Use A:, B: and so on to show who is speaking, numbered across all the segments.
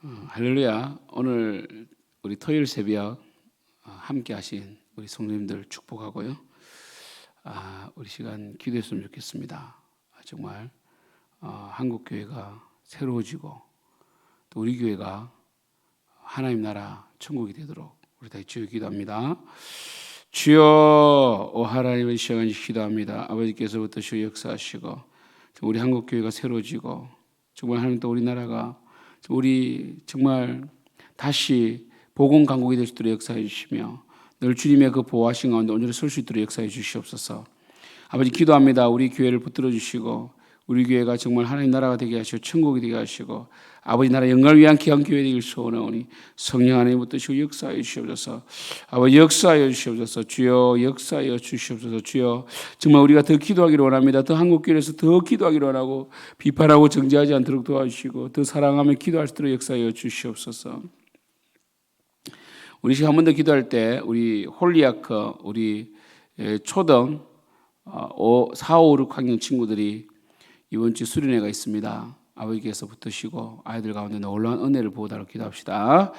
A: 할렐루야. 오늘 우리 토요일 새벽 함께 하신 우리 성도님들 축복하고요. 우리 시간 기도했으면 좋겠습니다. 정말 한국 교회가 새로워지고 또 우리 교회가 하나님 나라 천국이 되도록 우리 다 주여 기도합니다. 주여, 오 하나님의 시간 기도합니다. 아버지께서부터 주여 역사하시고 우리 한국 교회가 새로워지고 정말 하나님 또 우리나라가 우리 정말 다시 복음 강국이 될 수 있도록 역사해 주시며 늘 주님의 그 보호하신 가운데 온전히 설 수 있도록 역사해 주시옵소서. 아버지 기도합니다. 우리 교회를 붙들어 주시고 우리 교회가 정말 하나님 나라가 되게 하시고 천국이 되게 하시고 아버지 나라 영광을 위한 귀한 교회 되길 소원하오니 성령 하나님 붙드시고 역사하여 주시옵소서. 아버지 역사하여 주시옵소서. 주여 역사하여 주시옵소서. 주여 정말 우리가 더 기도하기를 원합니다. 더 한국 교회에서 더 기도하기를 원하고 비판하고 정죄하지 않도록 도와주시고 더 사랑하며 기도할 수 있도록 역사하여 주시옵소서. 우리 시간 한 번 더 기도할 때 우리 홀리아크 우리 초등 4, 5, 6학년 친구들이 이번 주 수련회가 있습니다. 아버지께서 붙으시고 아이들 가운데 놀라운 은혜를 보호하도록 기도합시다.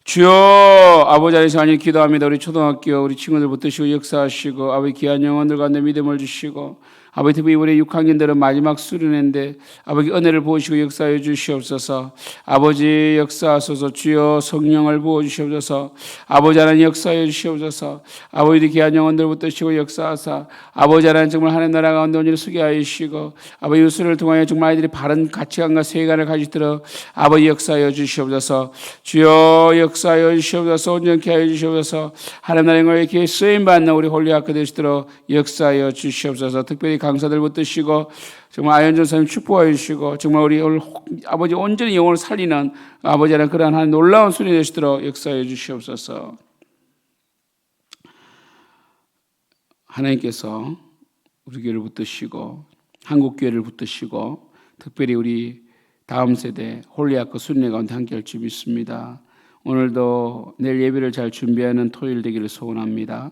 A: 주여 아버지 안에서 하나님 기도합니다. 우리 초등학교 우리 친구들 붙으시고 역사하시고 아버지 귀한 영혼들 가운데 믿음을 주시고 아버지 특히 이번에 6학년들은 마지막 수련회인데 아버지 은혜를 부으시고 역사해 주시옵소서. 아버지 역사하소서. 주여 성령을 부어주시옵소서. 아버지 하나님 역사해 주시옵소서. 아버지 귀한 영혼들 붙드시고 역사하사 아버지 하나님 정말 하나님 나라 가운데 온전히 서게 하시고 아버지 유수를 통하여 정말 아이들이 바른 가치관과 세계관을 가지도록 아버지 역사해 주시옵소서. 주여 역사하여 주시옵소서. 온전케 하여 주시옵소서. 하나님 나라의 영광에 귀에 쓰임받는 우리 홀리학교 되시도록 역사하여 주시옵소서. 특별히 강사들 붙드시고 정말 아현전 선생님 축복하여 주시고 정말 우리 오늘 아버지 온전히 영혼을 살리는 아버지 하나님 그러한 한 놀라운 수련이 되시도록 역사해 주시옵소서. 하나님께서 우리 교회를 붙드시고 한국 교회를 붙드시고 특별히 우리 다음 세대 홀리학교 수련회 가운데 함께할 줄 믿습니다. 오늘도 내일 예배를 잘 준비하는 토요일 되기를 소원합니다.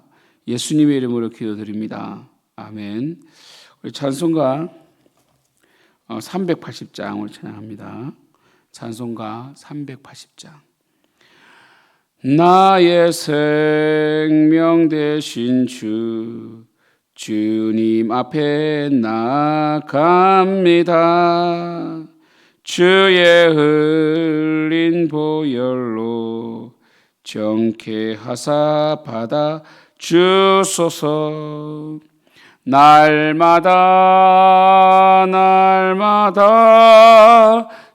A: 예수님의 이름으로 기도드립니다. 아멘. 우리 찬송가 380장을 찬양합니다. 찬송가 380장. 나의 생명 되신 주님 앞에 나아갑니다. 주의 흘린 보혈로 정케하사 받아 주소서. 날마다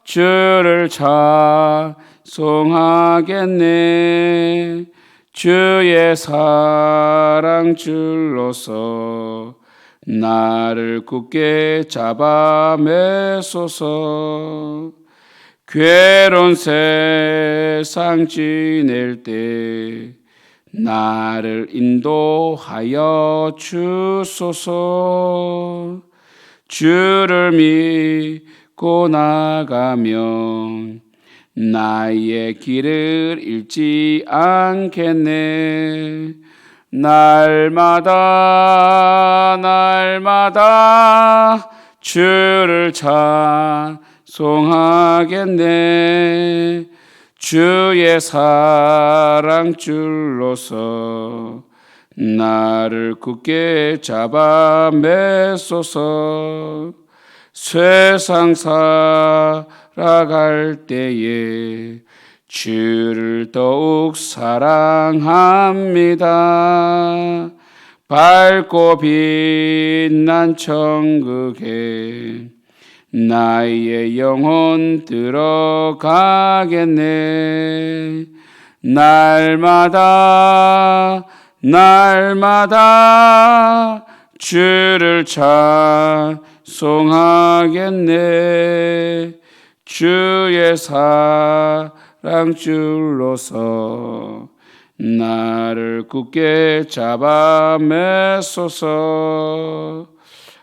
A: 주를 찬송하겠네. 주의 사랑 줄로서 나를 굳게 잡아 매소서. 괴로운 세상 지낼 때 나를 인도하여 주소서. 주를 믿고 나가면 나의 길을 잃지 않겠네. 날마다 주를 찬송하겠네. 주의 사랑 줄로서 나를 굳게 잡아 매소서. 세상 살아갈 때에 주를 더욱 사랑합니다. 밝고 빛난 천국에 나의 영혼 들어가겠네. 날마다 주를 찬송하겠네. 주의 사랑 줄로서 나를 굳게 잡아 매소서.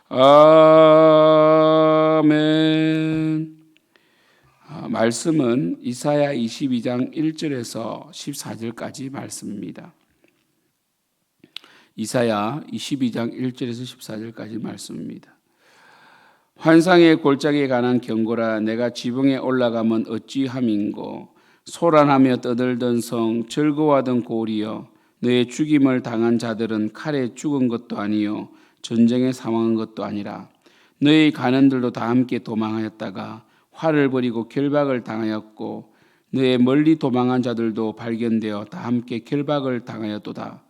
A: 아멘. 말씀은 이사야 22장 1절에서 14절까지 말씀입니다. 이사야 22장 1절에서 14절까지 말씀입니다. 환상의 골짜기에 관한 경고라. 내가 지붕에 올라가면 어찌함인고. 소란하며 떠들던 성, 즐거워하던 고리여, 너의 죽임을 당한 자들은 칼에 죽은 것도 아니요 전쟁에 사망한 것도 아니라 너의 가는들도 다 함께 도망하였다가 화를 벌이고 결박을 당하였고 너의 멀리 도망한 자들도 발견되어 다 함께 결박을 당하였도다.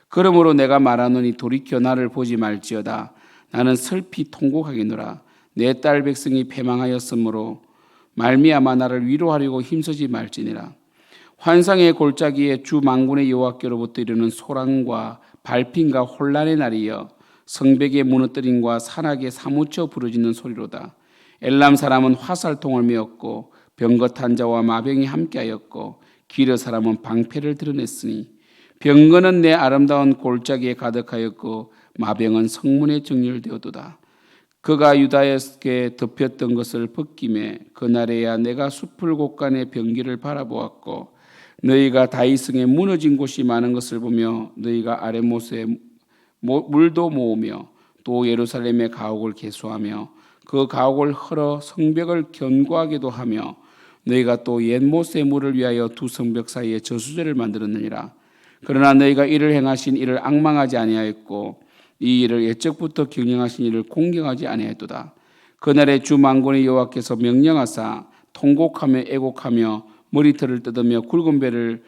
A: 그러므로 내가 말하노니 돌이켜 나를 보지 말지어다. 나는 슬피 통곡하겠노라. 내 딸 백성이 패망하였으므로 말미암아 나를 위로하려고 힘쓰지 말지니라. 환상의 골짜기에 주 만군의 여호와께로부터 이르는 소란과 발핀과 혼란의 날이여, 성벽의 무너뜨림과 산악에 사무쳐 부르짖는 소리로다. 엘람 사람은 화살통을 메었고 병거탄 자와 마병이 함께하였고 기르 사람은 방패를 드러냈으니 병거는 내 아름다운 골짜기에 가득하였고 마병은 성문에 정렬되었도다. 그가 유다에게 덮였던 것을 벗김에 그날에야 내가 숲을 곳간의 병기를 바라보았고 너희가 다이승에 무너진 곳이 많은 것을 보며 너희가 아랫못에 물도 모으며 또 예루살렘의 가옥을 개수하며 그 가옥을 헐어 성벽을 견고하게도 하며 너희가 또 옛못의 물을 위하여 두 성벽 사이에 저수지를 만들었느니라. 그러나 너희가 이를 행하신 이를 앙망하지 아니하였고 이 일을 옛적부터 경영하신 이를 공경하지 아니하였도다. 그날에 주 만군의 여호와께서 명령하사 통곡하며 애곡하며 머리털을 뜯으며 굵은 배를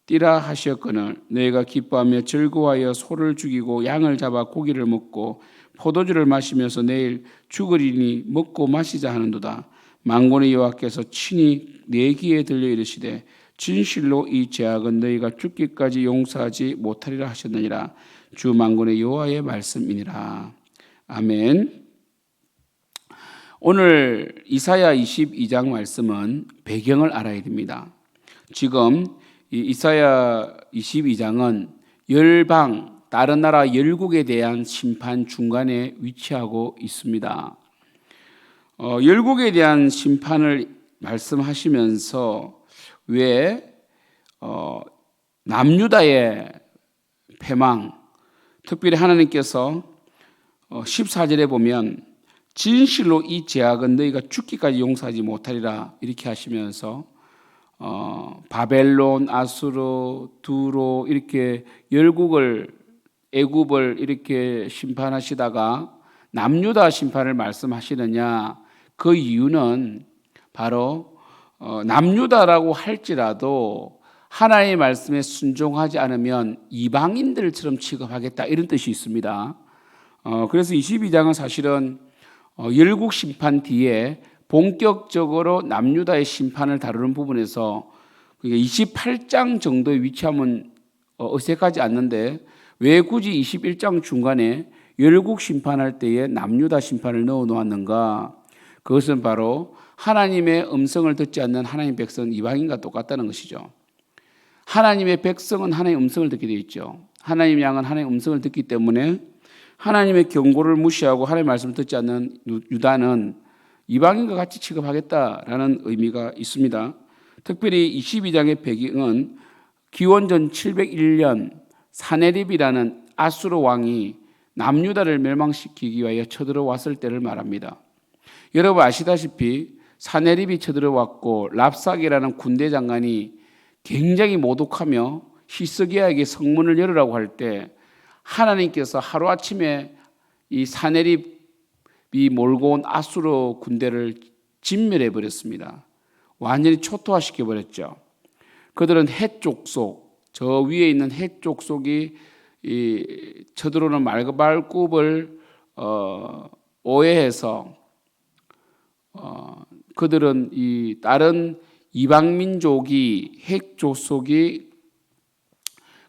A: 띠라 하셨거늘 너희가 기뻐하며 즐거워하여 소를 죽이고 양을 잡아 고기를 먹고 포도주를 마시면서 내일 죽으리니 먹고 마시자 하는도다. 만군의 여호와께서 친히 내 귀에 들려 이르시되 진실로 이 죄악은 너희가 죽기까지 용서하지 못하리라 하셨느니라. 주 만군의 여호와의 말씀이니라. 아멘. 오늘 이사야 22장 말씀은 배경을 알아야 됩니다. 지금 이 이사야 22장은 열방, 다른 나라 열국에 대한 심판 중간에 위치하고 있습니다. 열국에 대한 심판을 말씀하시면서 왜 남유다의 패망, 특별히 하나님께서 14절에 보면 진실로 이 죄악은 너희가 죽기까지 용서하지 못하리라 이렇게 하시면서 바벨론, 아수르, 두로 이렇게 열국을 애굽을 이렇게 심판하시다가 남유다 심판을 말씀하시느냐, 그 이유는 바로 남유다라고 할지라도 하나님의 말씀에 순종하지 않으면 이방인들처럼 취급하겠다 이런 뜻이 있습니다. 그래서 22장은 사실은 열국 심판 뒤에 본격적으로 남유다의 심판을 다루는 부분에서 28장 정도에 위치하면 어색하지 않는데 왜 굳이 21장 중간에 열국 심판할 때에 남유다 심판을 넣어 놓았는가? 그것은 바로 하나님의 음성을 듣지 않는 하나님의 백성은 이방인과 똑같다는 것이죠. 하나님의 백성은 하나님의 음성을 듣게 되어 있죠. 하나님의 양은 하나님의 음성을 듣기 때문에 하나님의 경고를 무시하고 하나님의 말씀을 듣지 않는 유다는 이방인과 같이 취급하겠다라는 의미가 있습니다. 특별히 22장의 배경은 기원전 701년 사네립이라는 아수르 왕이 남유다를 멸망시키기 위하여 쳐들어왔을 때를 말합니다. 여러분 아시다시피 사네립이 쳐들어왔고 랍삭이라는 군대 장관이 굉장히 모독하며 히스기야에게 성문을 열으라고 할 때 하나님께서 하루아침에 이 사네립이 몰고 온 아수르 군대를 진멸해 버렸습니다. 완전히 초토화시켜 버렸죠. 그들은 해족속, 저 위에 있는 해족속이 이 쳐들어오는 말굽을 오해해서 그들은 이 다른 이방민족이 핵족속이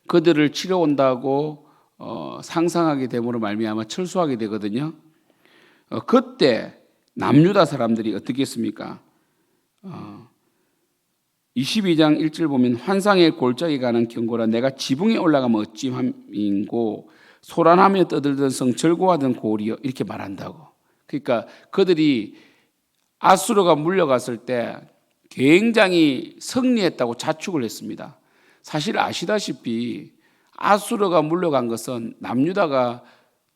A: 그들을 치러 온다고 상상하게 됨으로 말미암아 철수하게 되거든요. 그때 남유다 사람들이 어떻게 했습니까? 22장 1절 보면 환상의 골짜기에 가는 경고라. 내가 지붕에 올라가면 어찌함인고 소란하며 떠들던 성, 즐거워하던 고리여 이렇게 말한다고. 그러니까 그들이 아수르가 물려갔을 때 굉장히 승리했다고 자축을 했습니다. 사실 아시다시피 아수르가 물려간 것은 남유다가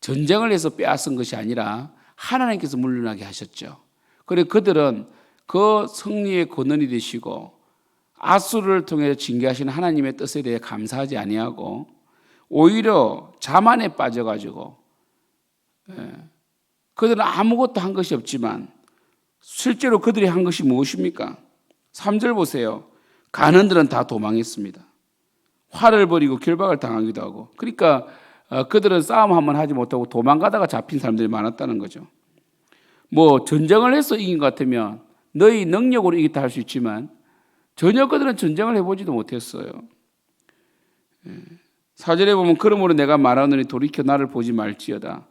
A: 전쟁을 해서 빼앗은 것이 아니라 하나님께서 물러나게 하셨죠. 그리고 그들은 그 승리의 근원이 되시고 아수르를 통해 징계하시는 하나님의 뜻에 대해 감사하지 아니하고 오히려 자만에 빠져가지고 그들은 아무것도 한 것이 없지만 실제로 그들이 한 것이 무엇입니까? 3절 보세요. 간원들은 다 도망했습니다. 화를 벌이고 결박을 당하기도 하고, 그러니까 그들은 싸움 한번 하지 못하고 도망가다가 잡힌 사람들이 많았다는 거죠. 뭐 전쟁을 해서 이긴 것 같으면 너희 능력으로 이겼다 할 수 있지만 전혀 그들은 전쟁을 해보지도 못했어요. 4절에 보면 그러므로 내가 말하노니 돌이켜 나를 보지 말지어다.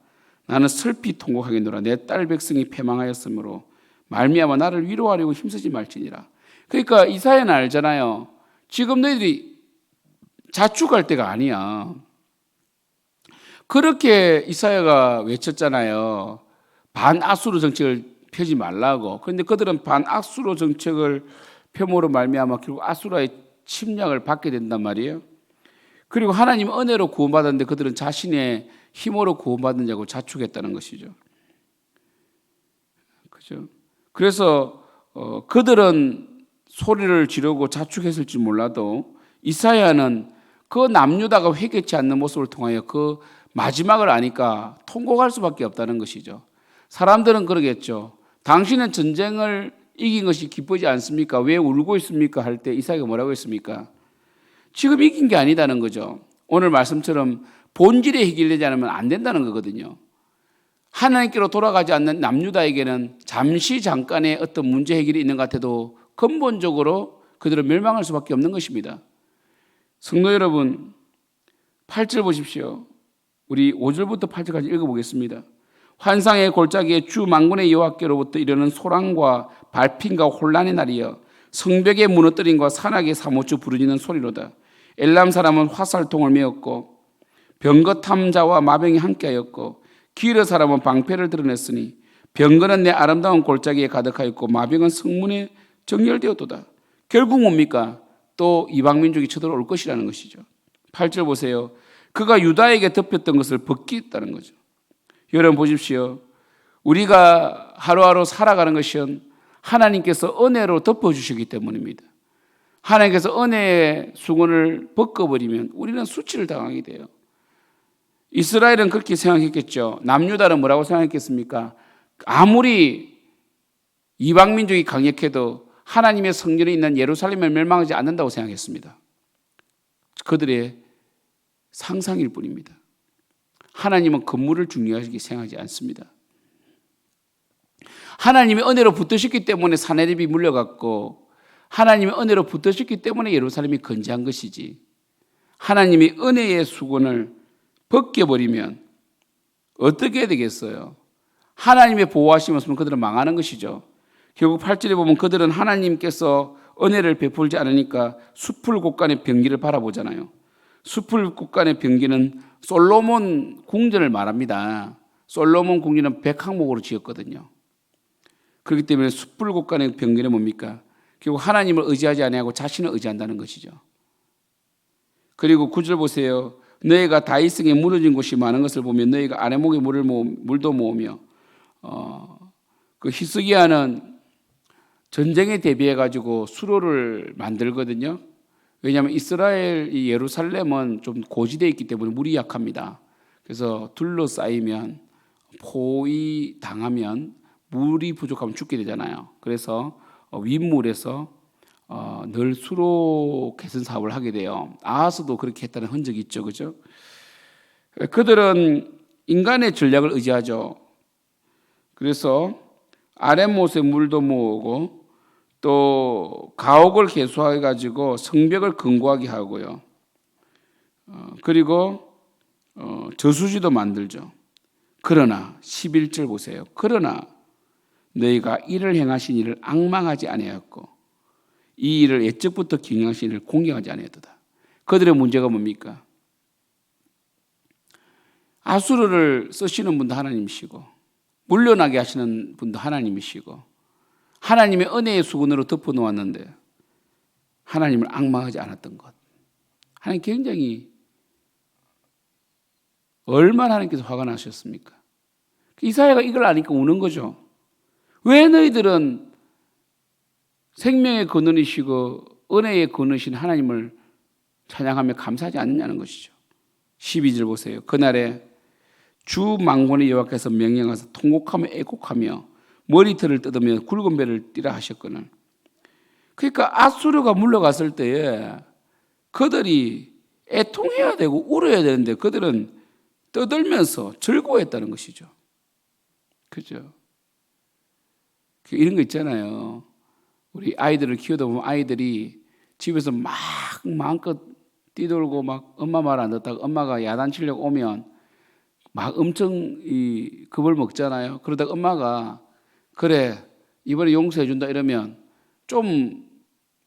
A: 나는 슬피 통곡하겠노라. 내 딸 백성이 패망하였으므로 말미암아 나를 위로하려고 힘쓰지 말지니라. 그러니까 이사야는 알잖아요. 지금 너희들이 자축할 때가 아니야. 그렇게 이사야가 외쳤잖아요. 반아수르 정책을 펴지 말라고. 그런데 그들은 반아수르 정책을 펴므로 말미암아 결국 아수라의 침략을 받게 된단 말이에요. 그리고 하나님 은혜로 구원받았는데 그들은 자신의 힘으로 구원받은 자고 자축했다는 것이죠. 그죠? 그래서 그들은 소리를 지르고 자축했을지 몰라도 이사야는 그 남유다가 회개치 않는 모습을 통하여 그 마지막을 아니까 통곡할 수밖에 없다는 것이죠. 사람들은 그러겠죠. 당신은 전쟁을 이긴 것이 기쁘지 않습니까? 왜 울고 있습니까? 할 때 이사야가 뭐라고 했습니까? 지금 이긴 게 아니다는 거죠. 오늘 말씀처럼 본질에 해결되지 않으면 안 된다는 거거든요. 하나님께로 돌아가지 않는 남유다에게는 잠깐의 어떤 문제 해결이 있는 것 같아도 근본적으로 그들은 멸망할 수밖에 없는 것입니다. 성도 여러분, 8절 보십시오. 우리 5절부터 8절까지 읽어보겠습니다. 환상의 골짜기에 주 만군의 여호와께로부터 이르는 소란과 발핀과 혼란의 날이여 성벽의 무너뜨림과 산악의 사모추 부르짖는 소리로다. 엘람 사람은 화살통을 메었고 병거 탐자와 마병이 함께하였고 기르 사람은 방패를 드러냈으니 병거는 내 아름다운 골짜기에 가득하였고 마병은 성문에 정렬되었도다. 결국 뭡니까? 또 이방민족이 쳐들어올 것이라는 것이죠. 8절 보세요. 그가 유다에게 덮였던 것을 벗기겠다는 거죠. 여러분 보십시오. 우리가 하루하루 살아가는 것은 하나님께서 은혜로 덮어주시기 때문입니다. 하나님께서 은혜의 수건을 벗겨버리면 우리는 수치를 당하게 돼요. 이스라엘은 그렇게 생각했겠죠. 남유다는 뭐라고 생각했겠습니까? 아무리 이방민족이 강력해도 하나님의 성전에 있는 예루살렘을 멸망하지 않는다고 생각했습니다. 그들의 상상일 뿐입니다. 하나님은 건물을 중요하게 생각하지 않습니다. 하나님의 은혜로 붙드셨기 때문에 사내립이 물려갔고 하나님의 은혜로 붙드셨기 때문에 예루살렘이 건재한 것이지 하나님이 은혜의 수건을 벗겨버리면 어떻게 해야 되겠어요? 하나님의 보호하심 없으면 그들은 망하는 것이죠. 결국 8절에 보면 그들은 하나님께서 은혜를 베풀지 않으니까 숲을 곳간의 병기를 바라보잖아요. 숲을 곳간의 병기는 솔로몬 궁전을 말합니다. 솔로몬 궁전은 100항목으로 지었거든요. 그렇기 때문에 숲을 곳간의 병기는 뭡니까? 결국 하나님을 의지하지 아니하고 자신을 의지한다는 것이죠. 그리고 9절 보세요. 너희가 다윗성에 무너진 곳이 많은 것을 보면 너희가 아래목에 물도 모으며 그 히스기야는 전쟁에 대비해 가지고 수로를 만들거든요. 왜냐하면 이스라엘 이 예루살렘은 좀 고지대에 있기 때문에 물이 약합니다. 그래서 둘러싸이면 포위 당하면 물이 부족하면 죽게 되잖아요. 그래서 윗물에서 늘 수로 개선 사업을 하게 돼요. 아하스도 그렇게 했다는 흔적이 있죠, 그죠? 그들은 인간의 전략을 의지하죠. 그래서 아랫못에 물도 모으고 또 가옥을 개수해 가지고 성벽을 견고하게 하고요. 그리고 저수지도 만들죠. 그러나 11절 보세요. 그러나 너희가 이를 행하신 이를 앙망하지 아니하였고 이 일을 옛적부터 경영하신 이를 공경하지 아니하였도다. 그들의 문제가 뭡니까? 아수르를 쓰시는 분도 하나님이시고 물러나게 하시는 분도 하나님이시고 하나님의 은혜의 수건으로 덮어놓았는데 하나님을 앙망하지 않았던 것. 하나님 굉장히 얼마나 하나님께서 화가 나셨습니까? 이사야가 이걸 아니까 우는 거죠. 왜 너희들은 생명의 근원이시고 은혜의 근원이신 하나님을 찬양하며 감사하지 않느냐는 것이죠. 12절 보세요. 그날에 주 만군의 여호와께서 명령하사 통곡하며 애곡하며 머리털을 뜯으며 굵은 배를 띠라 하셨거늘. 그러니까 아수르가 물러갔을 때에 그들이 애통해야 되고 울어야 되는데 그들은 떠들면서 즐거워했다는 것이죠. 그죠? 이런 거 있잖아요. 우리 아이들을 키우다 보면 아이들이 집에서 막 마음껏 뛰돌고 막 엄마 말 안 듣다가 엄마가 야단치려고 오면 막 엄청 겁을 먹잖아요. 그러다가 엄마가 그래 이번에 용서해준다 이러면 좀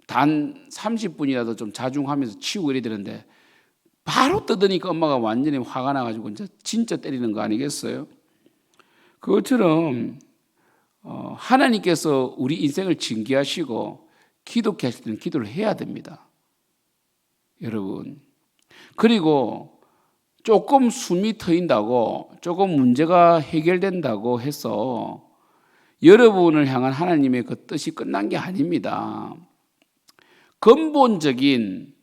A: 단 30분이라도 좀 자중하면서 치우고 이래야 되는데 바로 뜯으니까 엄마가 완전히 화가 나가지고 진짜 때리는 거 아니겠어요? 그것처럼 하나님께서 우리 인생을 징계하시고 기독케 하실 때는 기도를 해야 됩니다. 여러분. 그리고 조금 숨이 트인다고 조금 문제가 해결된다고 해서 여러분을 향한 하나님의 그 뜻이 끝난 게 아닙니다. 근본적인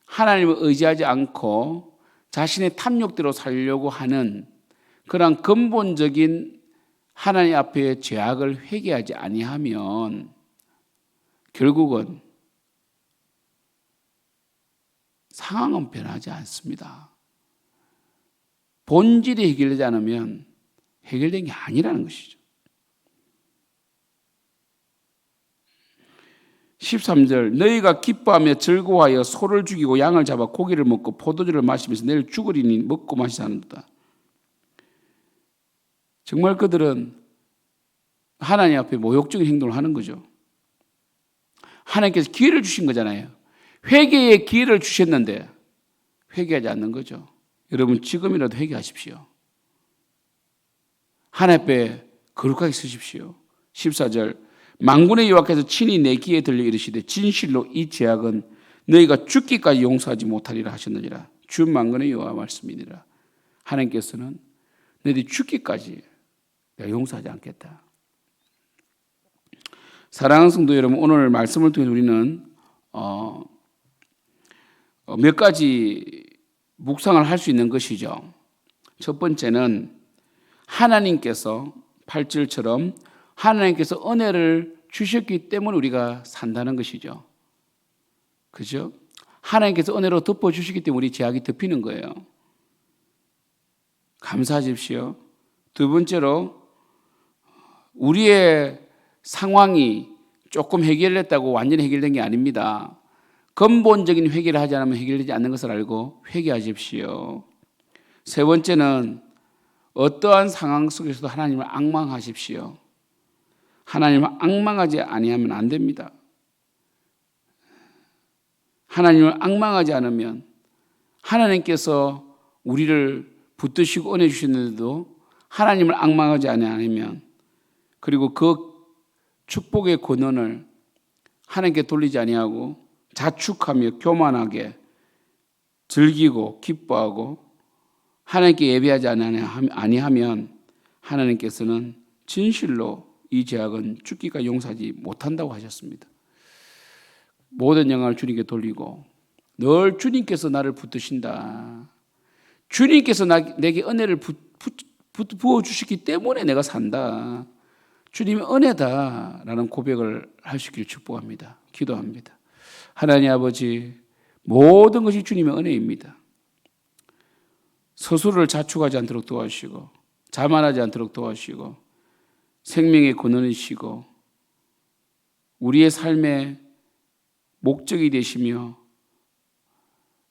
A: 하나님을 의지하지 않고 자신의 탐욕대로 살려고 하는 그런 근본적인 하나님 앞에 죄악을 회개하지 아니하면 결국은 상황은 변하지 않습니다. 본질이 해결되지 않으면 해결된 게 아니라는 것이죠. 13절 너희가 기뻐하며 즐거워하여 소를 죽이고 양을 잡아 고기를 먹고 포도주를 마시면서 내일 죽으리니 먹고 마시자 하는도다. 정말 그들은 하나님 앞에 모욕적인 행동을 하는 거죠. 하나님께서 기회를 주신 거잖아요. 회개의 기회를 주셨는데 회개하지 않는 거죠. 여러분 지금이라도 회개하십시오. 하나님 앞에 거룩하게 서십시오. 14절 만군의 여호와께서 친히 내 귀에 들려 이르시되 진실로 이 죄악은 너희가 죽기까지 용서하지 못하리라 하셨느니라. 주 만군의 여호와 말씀이니라. 하나님께서는 너희들이 죽기까지 내가 용서하지 않겠다. 사랑하는 성도 여러분, 오늘 말씀을 통해 우리는 몇 가지 묵상을 할 수 있는 것이죠. 첫 번째는 하나님께서 8절처럼 하나님께서 은혜를 주셨기 때문에 우리가 산다는 것이죠. 그죠? 하나님께서 은혜로 덮어주시기 때문에 우리 죄악이 덮이는 거예요. 감사하십시오. 두 번째로 우리의 상황이 조금 해결됐다고 완전히 해결된 게 아닙니다. 근본적인 회개를 하지 않으면 해결되지 않는 것을 알고 회개하십시오. 세 번째는 어떠한 상황 속에서도 하나님을 앙망하십시오. 하나님을 앙망하지 아니하면 안 됩니다. 하나님을 앙망하지 않으면 하나님께서 우리를 붙드시고 은혜 주시는데도 하나님을 앙망하지 아니하면 그리고 그 축복의 권한을 하나님께 돌리지 아니하고 자축하며 교만하게 즐기고 기뻐하고 하나님께 예배하지 아니하면 하나님께서는 진실로 이 죄악은 죽기가 용서하지 못한다고 하셨습니다. 모든 영광을 주님께 돌리고 늘 주님께서 나를 붙드신다. 주님께서 내게 은혜를 부어주시기 때문에 내가 산다. 주님의 은혜다라는 고백을 할 수 있기를 축복합니다. 기도합니다. 하나님 아버지, 모든 것이 주님의 은혜입니다. 스스로를 자축하지 않도록 도와주시고 자만하지 않도록 도와주시고 생명의 근원이시고 우리의 삶의 목적이 되시며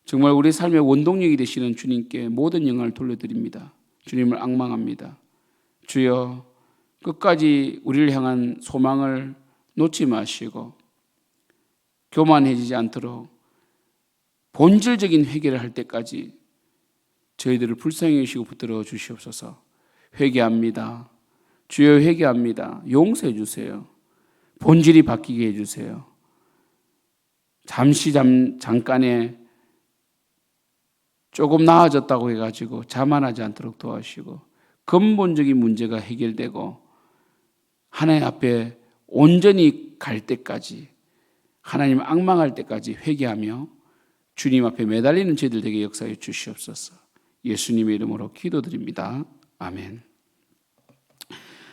A: 정말 우리의 삶의 원동력이 되시는 주님께 모든 영광을 돌려드립니다. 주님을 앙망합니다. 주여 끝까지 우리를 향한 소망을 놓지 마시고 교만해지지 않도록 본질적인 회개를 할 때까지 저희들을 불쌍히 여기시고 붙들어 주시옵소서. 회개합니다. 주여 회개합니다. 용서해 주세요. 본질이 바뀌게 해주세요. 잠깐에 조금 나아졌다고 해가지고 자만하지 않도록 도와주시고 근본적인 문제가 해결되고 하나님 앞에 온전히 갈 때까지, 하나님 앙망할 때까지 회개하며 주님 앞에 매달리는 저희들 되게 역사해 주시옵소서. 예수님의 이름으로 기도드립니다. 아멘.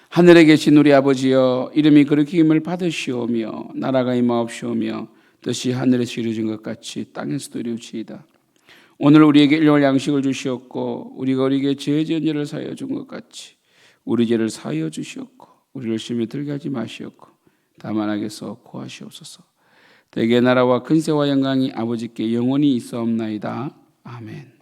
A: 하늘에 계신 우리 아버지여, 이름이 거룩히 힘을 받으시오며 나라가 임하옵시오며 뜻이 하늘에서 이루어진 것 같이 땅에서도 이루어지이다. 오늘 우리에게 일용할 양식을 주시옵고 우리가 우리에게 죄 지은 죄를 사하여 준 것 같이 우리 죄를 사하여 주시옵고 우리를 시험에 들게 하지 마시옵고 다만 악에서 구하시옵소서. 대개 나라와 근세와 영광이 아버지께 영원히 있사옵나이다. 아멘.